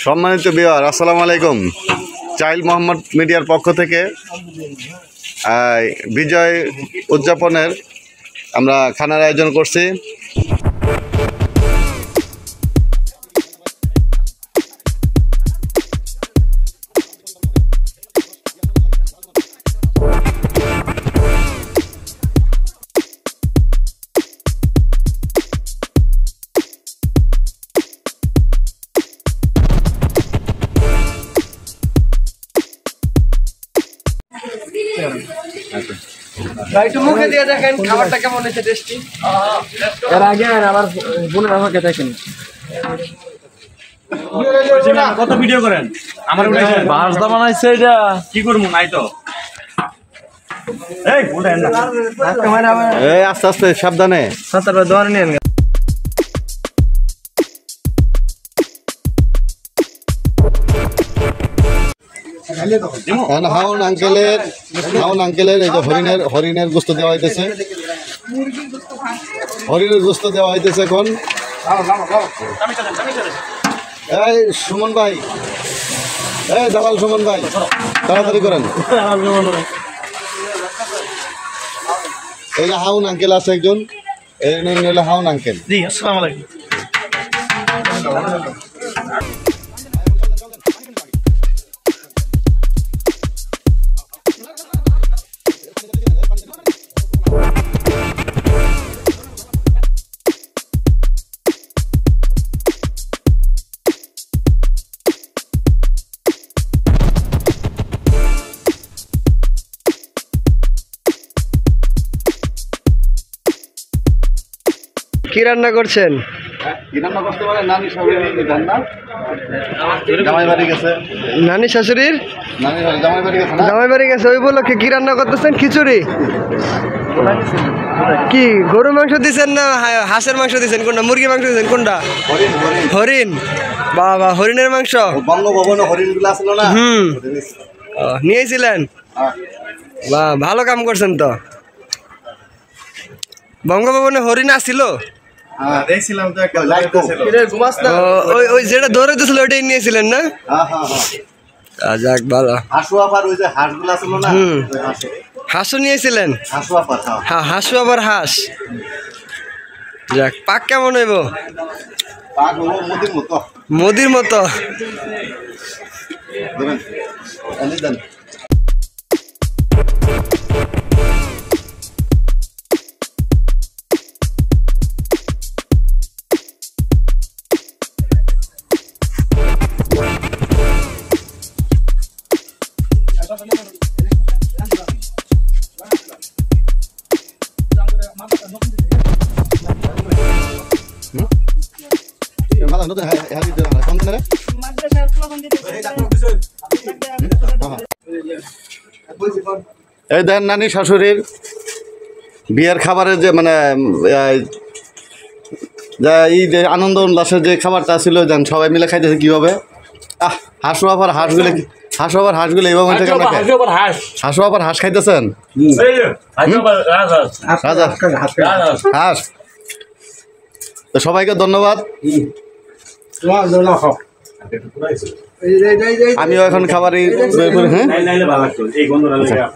সম্মানিত ভিউয়ার, আসসালামু আলাইকুম। চাইল্ড মোহাম্মদ মিডিয়ার পক্ষ থেকে বিজয় উদযাপনের আমরা খানার আয়োজন করছি। একটু মুখে দিয়ে দেখেন খাবারটা কেমন হয়েছে, টেস্টি। এর আগে আবার বোনের আমাকে দেখেন কত ভিডিও করেন আমার বাসদা বানাইছে এটা কি করবো নাই তো। এই বলেন না এই আস্তে আস্তে সাবধানে। তারপর দোয়ার নিয়ে হাউন আঙ্কেলের এই যে হরিণের গোস্ত দেওয়া হইতেছে, হরিণের গোস্ত দেওয়া হইতেছে এখন। এই সুমন ভাই, এই দালাল সুমন ভাই, তাড়াতাড়ি করেন। এই যে হাউন আঙ্কেল আছে একজন, এই হলো হাউন আঙ্কেল। জি আসসালামু আলাইকুম। কি রান্না করছেন? নানি শাশুড়ির জামাই বাড়ি গেছে, ওই উপলক্ষে কি রান্না করতেছেন? খিচুড়ি। কি গরু মাংস দিচ্ছেন না হাঁসের মাংস দিচ্ছেন? কোনটা? মুরগি মাংস দিচ্ছেন কোনটা? হরিণ। বাবা, হরিণের মাংস নিয়েছিলেন? বাহ, ভালো কাম করছেন তো। বঙ্গভবনে হরিণ আসছিল? ওই যেটা দৌড়াইতেছিল ওইটাই নিয়েছিলেন না? যাক ভালো। হাঁসও নিয়েছিলেন? হ্যাঁ, হাঁসও আবার হাঁস। যাক, পাক কেমন হইব? মোদির মতো। এই দেন নানি শাশুড়ির বিয়ের খাবারের যে মানে এই যে আনন্দ উল্লাসের যে খাবারটা ছিল, দেন সবাই মিলে খাইতেছে কিভাবে। হাঁসও আবার হাঁসগুলো এইভাবে হাঁসও আবার হাঁস খাইতেছেন। হাঁস। তো সবাইকে ধন্যবাদ। আমিও এখন খাবারই। হ্যাঁ।